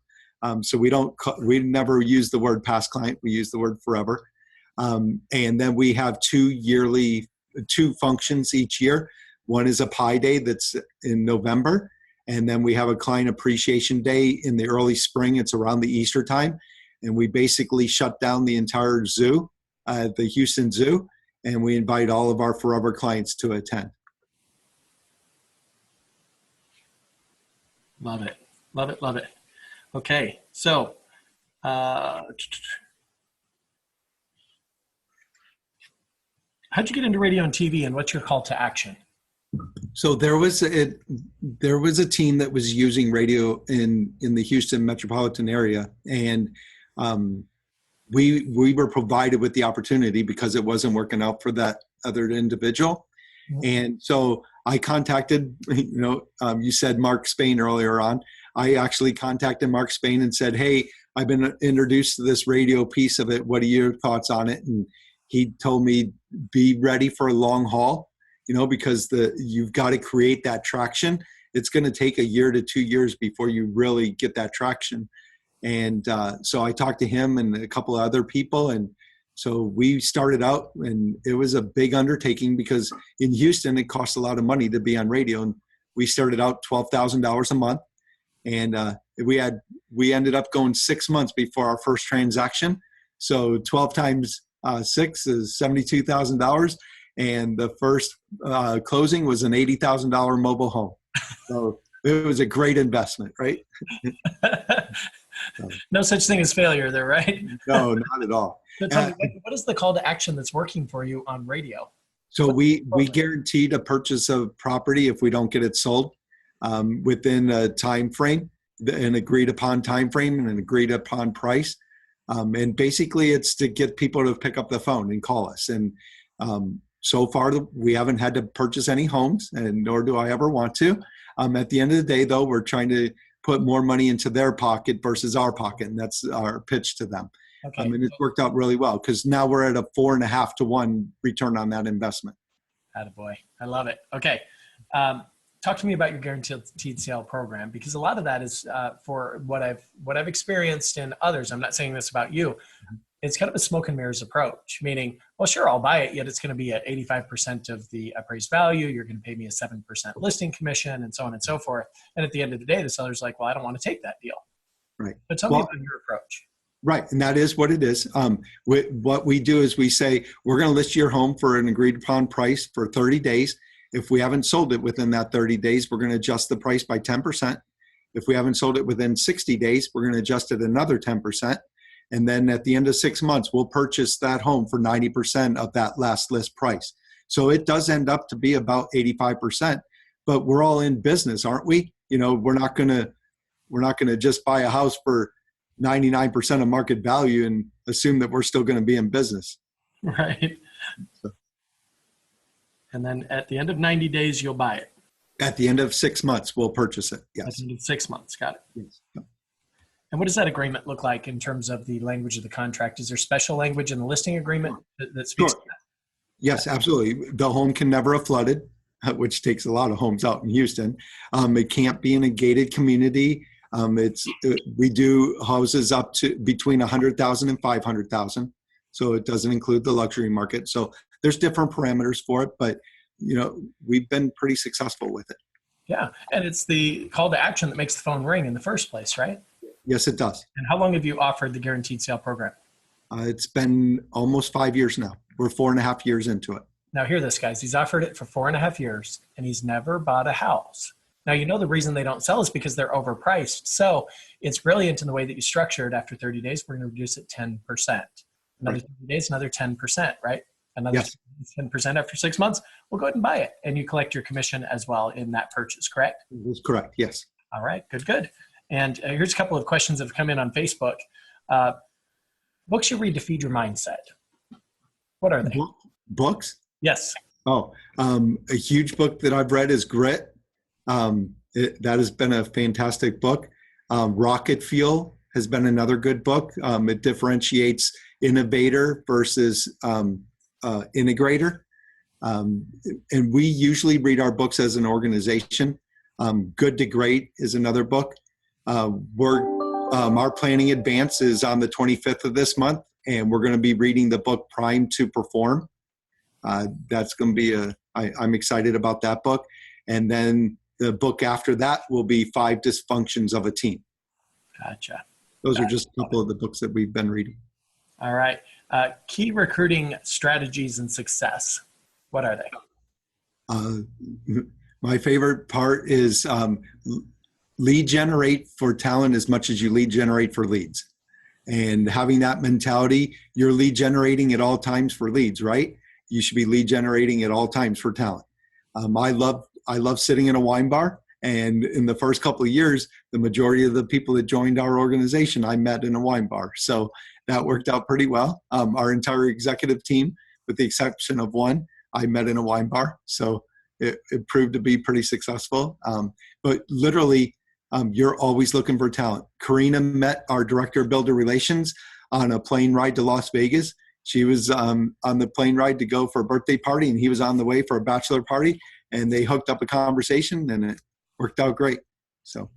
So we never use the word past client. We use the word forever. And then we have two functions each year. One is a pie day that's in November. And then we have a client appreciation day in the early spring. It's around the Easter time. And we basically shut down the entire zoo, the Houston Zoo, and we invite all of our forever clients to attend. Love it. Love it. Love it. Okay. So, how'd you get into radio and TV, and what's your call to action? So there was a team that was using radio in the Houston metropolitan area, and we were provided with the opportunity because it wasn't working out for that other individual. And so I contacted, you said Mark Spain earlier on. I actually contacted Mark Spain and said, hey, I've been introduced to this radio piece of it. What are your thoughts on it? And he told me, be ready for a long haul, because you've got to create that traction. It's going to take 1 year to 2 years before you really get that traction. And so I talked to him and a couple of other people. And so we started out, and it was a big undertaking because in Houston, it costs a lot of money to be on radio. And we started out $12,000 a month. And we ended up going 6 months before our first transaction. So 12 times 6 is $72,000. And the first closing was an $80,000 mobile home. So it was a great investment, right? No such thing as failure there, right? No, not at all. So tell me, what is the call to action that's working for you on radio? So we guarantee to purchase a property if we don't get it sold within a time frame, an agreed upon time frame and an agreed upon price. And basically it's to get people to pick up the phone and call us. And so far we haven't had to purchase any homes, and nor do I ever want to. At the end of the day, though, we're trying to put more money into their pocket versus our pocket. And that's our pitch to them. Okay. And it's worked out really well because now we're at a 4.5 to 1 return on that investment. Attaboy. I love it. Okay. Talk to me about your guaranteed sale program, because a lot of that is for what I've experienced in others. I'm not saying this about you. It's kind of a smoke and mirrors approach, meaning, well, sure, I'll buy it, yet it's going to be at 85% of the appraised value. You're going to pay me a 7% listing commission and so on and so forth. And at the end of the day, the seller's like, well, I don't want to take that deal. Right. But tell me about your approach. Right. And that is what it is. What we do is we say, we're going to list your home for an agreed upon price for 30 days. If we haven't sold it within that 30 days, we're going to adjust the price by 10%. If we haven't sold it within 60 days, we're going to adjust it another 10%. And then at the end of 6 months, we'll purchase that home for 90% of that last list price. So it does end up to be about 85%, but we're all in business, aren't we? We're not going to just buy a house for 99% of market value and assume that we're still going to be in business. Right. So. And then at the end of 90 days, you'll buy it. At the end of 6 months, we'll purchase it. Yes. At the end of 6 months. Got it. Yes. And what does that agreement look like in terms of the language of the contract? Is there special language in the listing agreement that speaks to that? Yes, absolutely. The home can never have flooded, which takes a lot of homes out in Houston. It can't be in a gated community. We do houses up to between 100,000 and 500,000. So it doesn't include the luxury market. So there's different parameters for it, but we've been pretty successful with it. Yeah. And it's the call to action that makes the phone ring in the first place, right? Yes, it does. And how long have you offered the guaranteed sale program? It's been almost 5 years now. We're 4.5 years into it. Now hear this, guys. He's offered it for 4.5 years and he's never bought a house. Now, the reason they don't sell is because they're overpriced. So it's brilliant in the way that you structure it. After 30 days, we're going to reduce it 10%. Another 30 days, another 10%, right? Another 10% after 6 months, we'll go ahead and buy it. And you collect your commission as well in that purchase, correct? That's correct, yes. All right, good. And here's a couple of questions that have come in on Facebook. Books you read to feed your mindset. What are they? Books? Yes. A huge book that I've read is Grit. That has been a fantastic book. Rocket Fuel has been another good book. It differentiates innovator versus integrator. And we usually read our books as an organization. Good to Great is another book. Our planning advance is on the 25th of this month, and we're going to be reading the book Prime to Perform. That's going to be I'm excited about that book. And then the book after that will be 5 Dysfunctions of a Team. Gotcha. Those are just a couple of the books that we've been reading. All right. Key recruiting strategies and success. What are they? My favorite part is lead generate for talent as much as you lead generate for leads. And having that mentality, you're lead generating at all times for leads, right? You should be lead generating at all times for talent. I love sitting in a wine bar. And in the first couple of years, the majority of the people that joined our organization, I met in a wine bar. So that worked out pretty well. Our entire executive team, with the exception of one, I met in a wine bar. So it proved to be pretty successful. But literally, you're always looking for talent. Karina met our director of builder relations on a plane ride to Las Vegas. She was on the plane ride to go for a birthday party, and he was on the way for a bachelor party. And they hooked up a conversation, and it worked out great. So,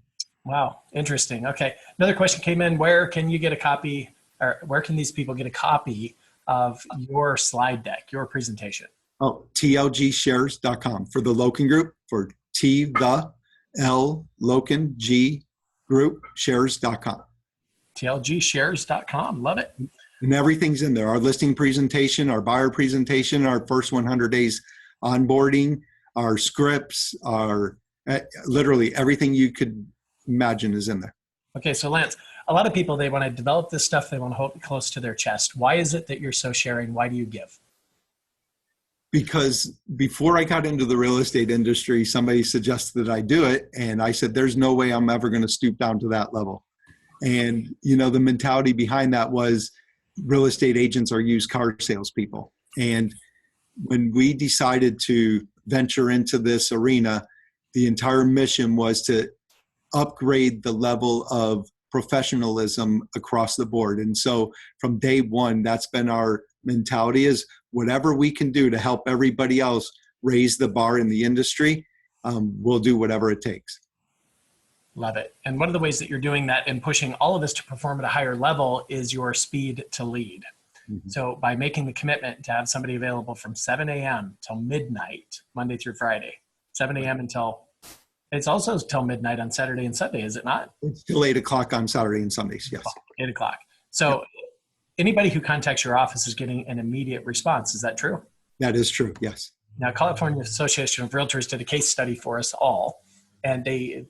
wow, interesting. Okay, another question came in. Where can you get a copy, or where can these people get a copy of your slide deck, your presentation? tlgshares.com for the Loken Group, for the L Loken G Group shares.com. tlgshares.com. Love it. And everything's in there. Our listing presentation, our buyer presentation, our first 100 days onboarding, our scripts, our literally everything you could imagine is in there. Okay, so Lance, a lot of people, they want to develop this stuff. They want to hold it close to their chest. Why is it that you're so sharing? Why do you give? Because before I got into the real estate industry, somebody suggested that I do it. And I said, there's no way I'm ever going to stoop down to that level. And, you know, the mentality behind that was real estate agents are used car salespeople. And when we decided to venture into this arena, the entire mission was to upgrade the level of professionalism across the board. And so from day one, that's been our mentality, is whatever we can do to help everybody else raise the bar in the industry, we'll do whatever it takes. Love it. And one of the ways that you're doing that and pushing all of this to perform at a higher level is your speed to lead. Mm-hmm. So by making the commitment to have somebody available from 7 a.m. till midnight, Monday through Friday, 7 a.m. until, it's also till midnight on Saturday and Sunday, is it not? It's till 8 o'clock on Saturday and Sundays, yes. 8 o'clock. So anybody who contacts your office is getting an immediate response. Is that true? That is true, yes. Now, California Association of Realtors did a case study for us all, and they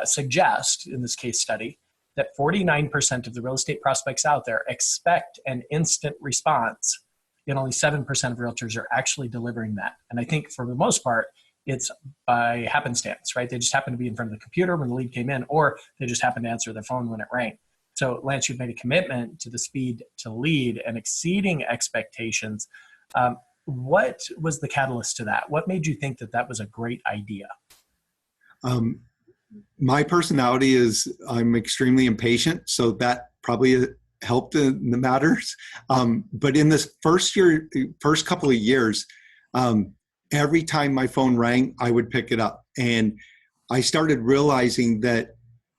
suggest in this case study that 49% of the real estate prospects out there expect an instant response, and only 7% of realtors are actually delivering that. And I think for the most part, it's by happenstance, right? They just happen to be in front of the computer when the lead came in, or they just happen to answer their phone when it rang. So Lance, you've made a commitment to the speed to lead and exceeding expectations. What was the catalyst to that? What made you think that that was a great idea? My personality is I'm extremely impatient, so that probably helped in the matters. But in this first couple of years, every time my phone rang, I would pick it up. And I started realizing that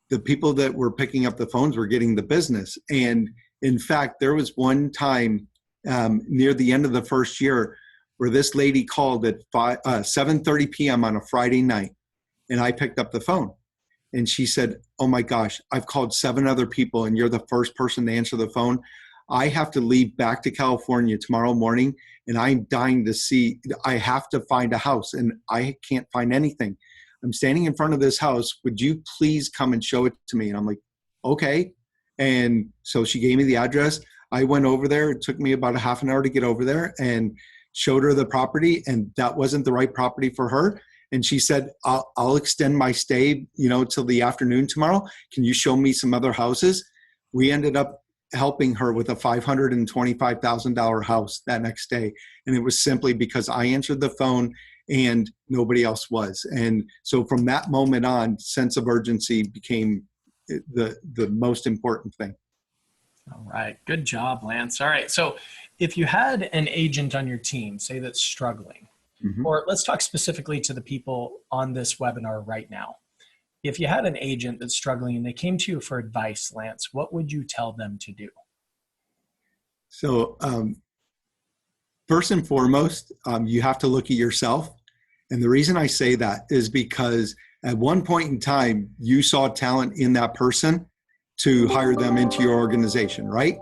the people that were picking up the phones were getting the business. And in fact, there was one time near the end of the first year where this lady called at 7:30 p.m. on a Friday night, and I picked up the phone. And she said, "Oh my gosh, I've called 7 other people and you're the first person to answer the phone. I have to leave back to California tomorrow morning, and I'm dying to see, I have to find a house and I can't find anything. I'm standing in front of this house. Would you please come and show it to me?" And I'm like, okay. And so she gave me the address. I went over there. It took me about a half an hour to get over there and showed her the property, and that wasn't the right property for her. And she said, I'll extend my stay, till the afternoon tomorrow. Can you show me some other houses? We ended up helping her with a $525,000 house that next day. And it was simply because I answered the phone and nobody else was. And so from that moment on, sense of urgency became the most important thing. All right. Good job, Lance. All right. So if you had an agent on your team, say that's struggling, or let's talk specifically to the people on this webinar right now. If you had an agent that's struggling and they came to you for advice, Lance, what would you tell them to do? So first and foremost, you have to look at yourself. And the reason I say that is because at one point in time, you saw talent in that person to hire them into your organization, right?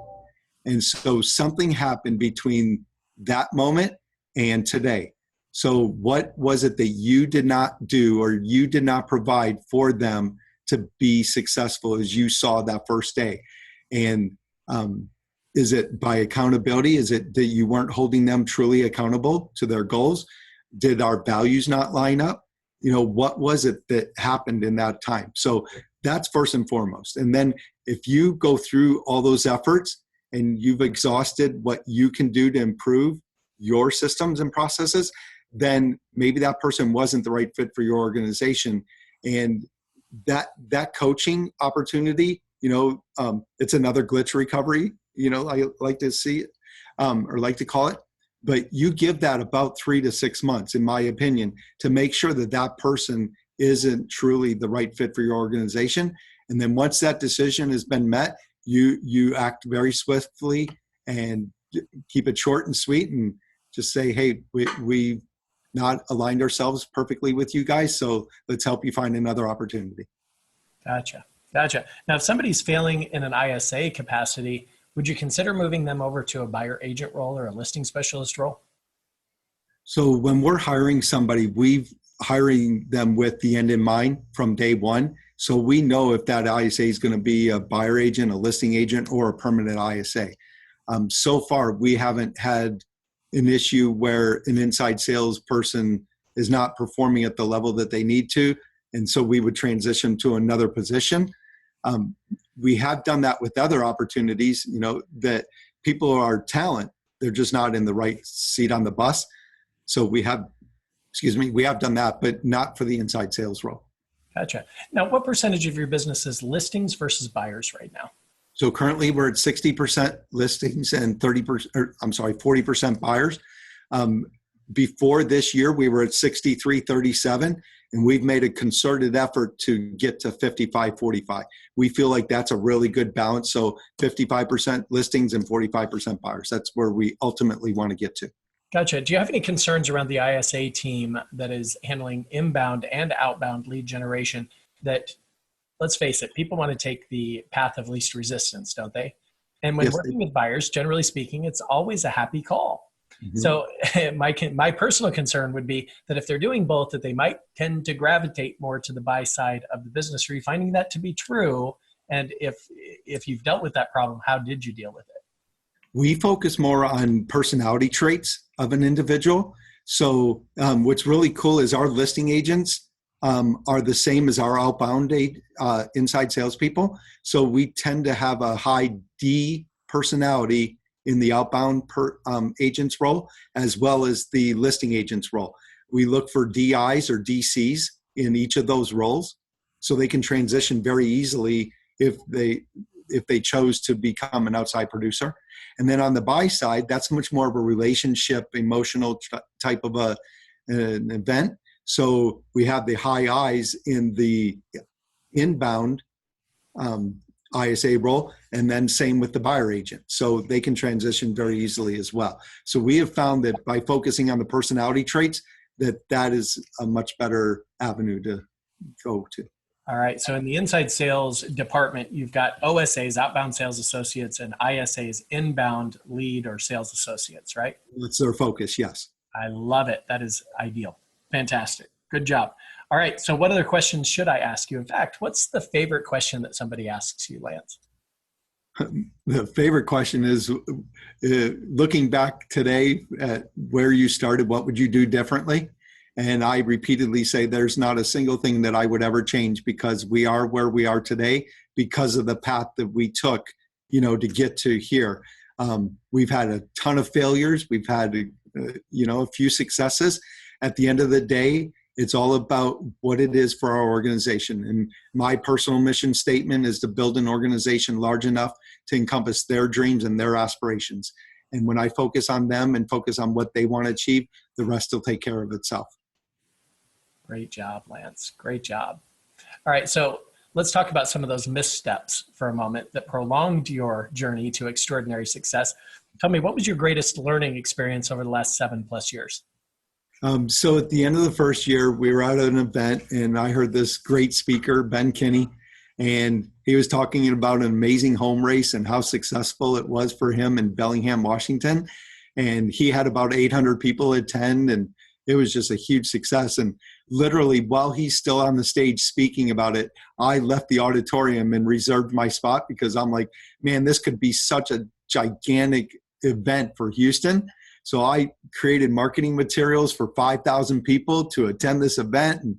And so something happened between that moment and today. So what was it that you did not do or you did not provide for them to be successful as you saw that first day? And is it by accountability? Is it that you weren't holding them truly accountable to their goals? Did our values not line up? You know, what was it that happened in that time? So that's first and foremost. And then if you go through all those efforts and you've exhausted what you can do to improve your systems and processes, then maybe that person wasn't the right fit for your organization. And that coaching opportunity, you know, it's another glitch recovery, you know, I like to see it, or like to call it. But you give that about 3 to 6 months, in my opinion, to make sure that that person isn't truly the right fit for your organization. And then once that decision has been met, you act very swiftly and keep it short and sweet and just say, hey, we've not aligned ourselves perfectly with you guys, so let's help you find another opportunity. Gotcha. Now, if somebody's failing in an ISA capacity, would you consider moving them over to a buyer agent role or a listing specialist role? So when we're hiring somebody, we've hiring them with the end in mind from day one. So we know if that ISA is going to be a buyer agent, a listing agent, or a permanent ISA. So far, we haven't had an issue where an inside salesperson is not performing at the level that they need to. And so we would transition to another position. We have done that with other opportunities, you know, that people are talent, they're just not in the right seat on the bus. So we have done that, but not for the inside sales role. Gotcha. Now, what percentage of your business is listings versus buyers right now? So currently we're at 60% listings and 40% buyers. Before this year, we were at 63-37, and we've made a concerted effort to get to 55-45. We feel like that's a really good balance. So 55% listings and 45% buyers. That's where we ultimately want to get to. Gotcha. Do you have any concerns around the ISA team that is handling inbound and outbound lead generation that, let's face it, people want to take the path of least resistance, don't they? And when working with buyers, generally speaking, it's always a happy call. Mm-hmm. So my personal concern would be that if they're doing both, that they might tend to gravitate more to the buy side of the business. Are you finding that to be true? And if you've dealt with that problem, how did you deal with it? We focus more on personality traits of an individual. So what's really cool is our listing agents are the same as our outbound inside salespeople. So we tend to have a high D personality in the outbound agent's role, as well as the listing agent's role. We look for DIs or DCs in each of those roles, so they can transition very easily if they chose to become an outside producer. And then on the buy side, that's much more of a relationship, emotional type of an event. So we have the high I's in the inbound ISA role, and then same with the buyer agent. So they can transition very easily as well. So we have found that by focusing on the personality traits, that is a much better avenue to go to. All right. So in the inside sales department, you've got OSAs, outbound sales associates, and ISAs, inbound lead or sales associates, right? That's their focus, yes. I love it. That is ideal. Fantastic. Good job. All right. So what other questions should I ask you? In fact, what's the favorite question that somebody asks you, Lance? The favorite question is, looking back today at where you started, what would you do differently? And I repeatedly say there's not a single thing that I would ever change, because we are where we are today because of the path that we took, to get to here. We've had a ton of failures. We've had, a few successes. At the end of the day, it's all about what it is for our organization. And my personal mission statement is to build an organization large enough to encompass their dreams and their aspirations. And when I focus on them and focus on what they want to achieve, the rest will take care of itself. Great job, Lance. Great job. All right. So let's talk about some of those missteps for a moment that prolonged your journey to extraordinary success. Tell me, what was your greatest learning experience over the last 7+ years? So at the end of the first year, we were out at an event and I heard this great speaker, Ben Kinney, and he was talking about an amazing home race and how successful it was for him in Bellingham, Washington. And he had about 800 people attend, and it was just a huge success. And literally, while he's still on the stage speaking about it, I left the auditorium and reserved my spot because I'm like, man, this could be such a gigantic event for Houston. So I created marketing materials for 5,000 people to attend this event and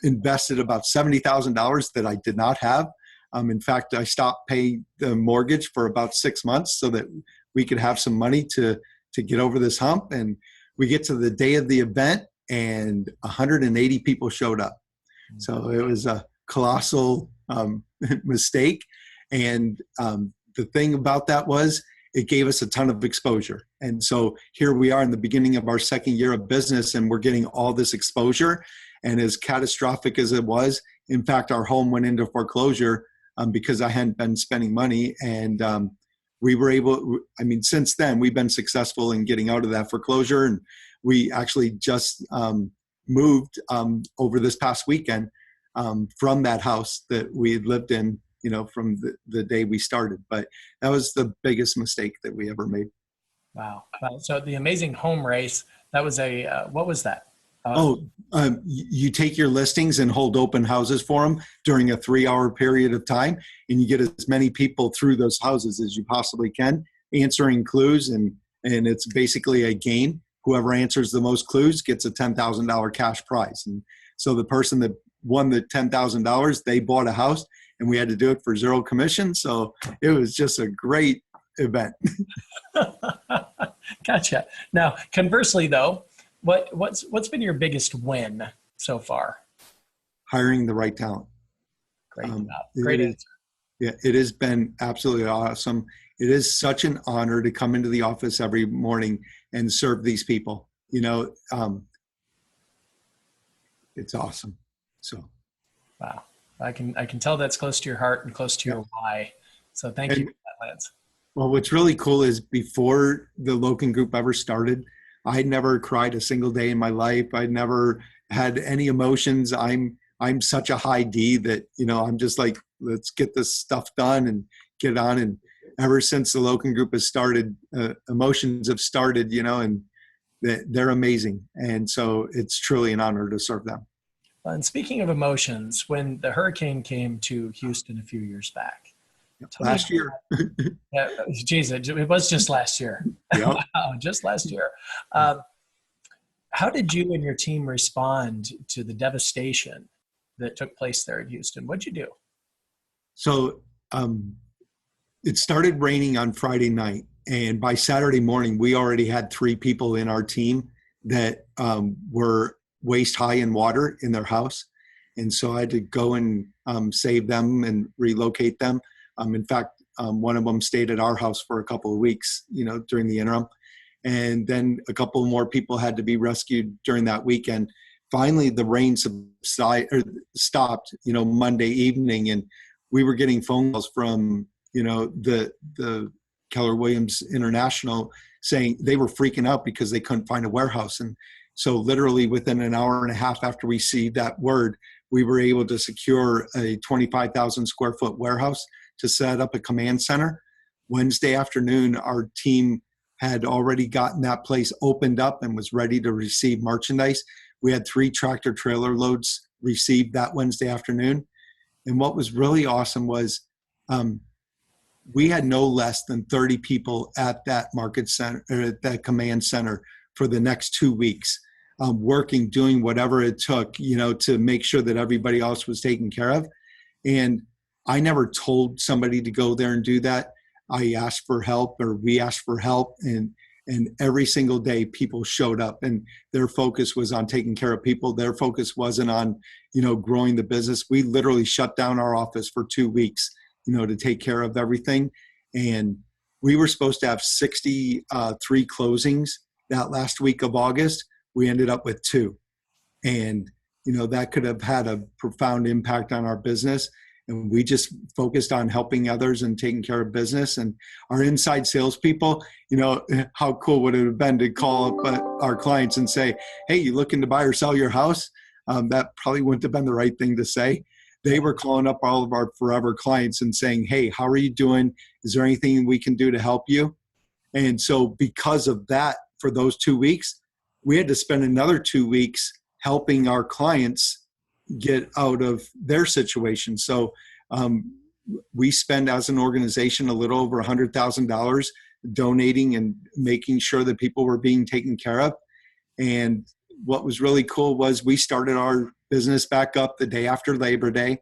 invested about $70,000 that I did not have. In fact, I stopped paying the mortgage for about 6 months so that we could have some money to get over this hump. And we get to the day of the event and 180 people showed up. So it was a colossal mistake. And the thing about that was it gave us a ton of exposure. And so here we are in the beginning of our second year of business and we're getting all this exposure. And as catastrophic as it was, in fact, our home went into foreclosure because I hadn't been spending money. And we were able, since then, we've been successful in getting out of that foreclosure. And we actually just moved over this past weekend from that house that we lived in, from the day we started. But that was the biggest mistake that we ever made. Wow. So the amazing home race, that was what was that? You take your listings and hold open houses for them during a 3-hour period of time, and you get as many people through those houses as you possibly can, answering clues, and it's basically a game. Whoever answers the most clues gets a $10,000 cash prize. And so the person that won the $10,000, they bought a house, and we had to do it for 0 commission. So it was just a great event. Gotcha. Now, conversely, though, what's been your biggest win so far? Hiring the right talent. Great job. Great answer. Yeah, it has been absolutely awesome. It is such an honor to come into the office every morning and serve these people. It's awesome. So, wow, I can tell that's close to your heart and close to your why. So thank you for that, Lance. Well, what's really cool is before the Loken Group ever started, I never cried a single day in my life. I never had any emotions. I'm such a high D that, I'm just like, let's get this stuff done and get on. And ever since the Loken Group has started, emotions have started, and they're amazing. And so it's truly an honor to serve them. And speaking of emotions, when the hurricane came to Houston a few years back, last year. Geez, it was just last year. Yep. Wow, just last year. How did you and your team respond to the devastation that took place there in Houston? What'd you do? So it started raining on Friday night. And by Saturday morning, we already had 3 people in our team that were waist high in water in their house. And so I had to go and save them and relocate them. In fact, one of them stayed at our house for a couple of weeks, during the interim. And then a couple more people had to be rescued during that weekend. Finally, the rain stopped, Monday evening. And we were getting phone calls from, the Keller Williams International saying they were freaking out because they couldn't find a warehouse. And so literally within an hour and a half after we received that word, we were able to secure a 25,000 square foot warehouse to set up a command center. Wednesday afternoon, our team had already gotten that place opened up and was ready to receive merchandise. We had 3 tractor trailer loads received that Wednesday afternoon. And what was really awesome was we had no less than 30 people at that market center, or at that command center for the next 2 weeks, working, doing whatever it took, to make sure that everybody else was taken care of. And I never told somebody to go there and do that. I asked for help, or we asked for help, and every single day people showed up, and their focus was on taking care of people. Their focus wasn't on, growing the business. We literally shut down our office for 2 weeks, to take care of everything. And we were supposed to have 63 closings that last week of August. We ended up with 2. And, that could have had a profound impact on our business. And we just focused on helping others and taking care of business. And our inside salespeople, how cool would it have been to call up our clients and say, hey, you looking to buy or sell your house? That probably wouldn't have been the right thing to say. They were calling up all of our forever clients and saying, hey, how are you doing? Is there anything we can do to help you? And so because of that, for those 2 weeks, we had to spend another 2 weeks helping our clients get out of their situation. So we spend as an organization a little over $100,000 donating and making sure that people were being taken care of. And what was really cool was we started our business back up the day after Labor Day,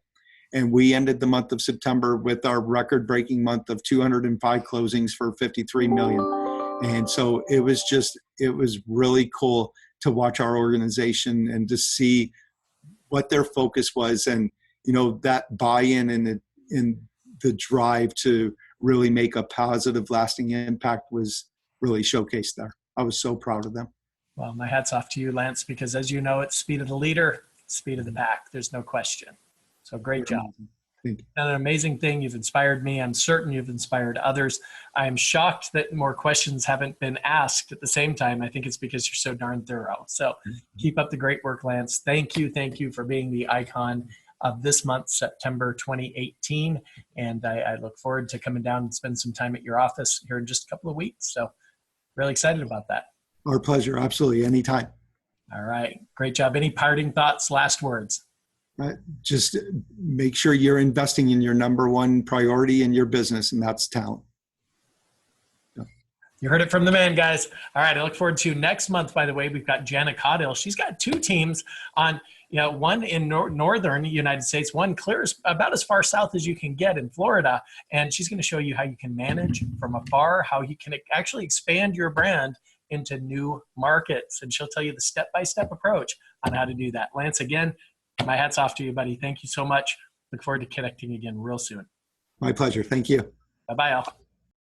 and we ended the month of September with our record-breaking month of 205 closings for $53 million. And so it was really cool to watch our organization and to see what their focus was, and that buy-in and the drive to really make a positive, lasting impact was really showcased there. I was so proud of them. Well, my hat's off to you, Lance, because as you know, it's speed of the leader, speed of the pack. There's no question. So great job. Thank you. Done an amazing thing. You've inspired me. I'm certain you've inspired others. I am shocked that more questions haven't been asked at the same time. I think it's because you're so darn thorough. So keep up the great work, Lance. Thank you. Thank you for being the icon of this month, September 2018. And I look forward to coming down and spend some time at your office here in just a couple of weeks. So really excited about that. Our pleasure. Absolutely. Anytime. All right. Great job. Any parting thoughts, last words? Just make sure you're investing in your number one priority in your business, and that's talent. You heard it from the man, guys. All right, I look forward to next month. By the way, we've got Jana Caudill. She's got 2 teams on, one in northern United States, one clear about as far south as you can get in Florida. And she's going to show you how you can manage from afar, how you can actually expand your brand into new markets. And she'll tell you the step-by-step approach on how to do that. Lance, again, my hat's off to you, buddy. Thank you so much. Look forward to connecting again real soon. My pleasure. Thank you. Bye-bye, all.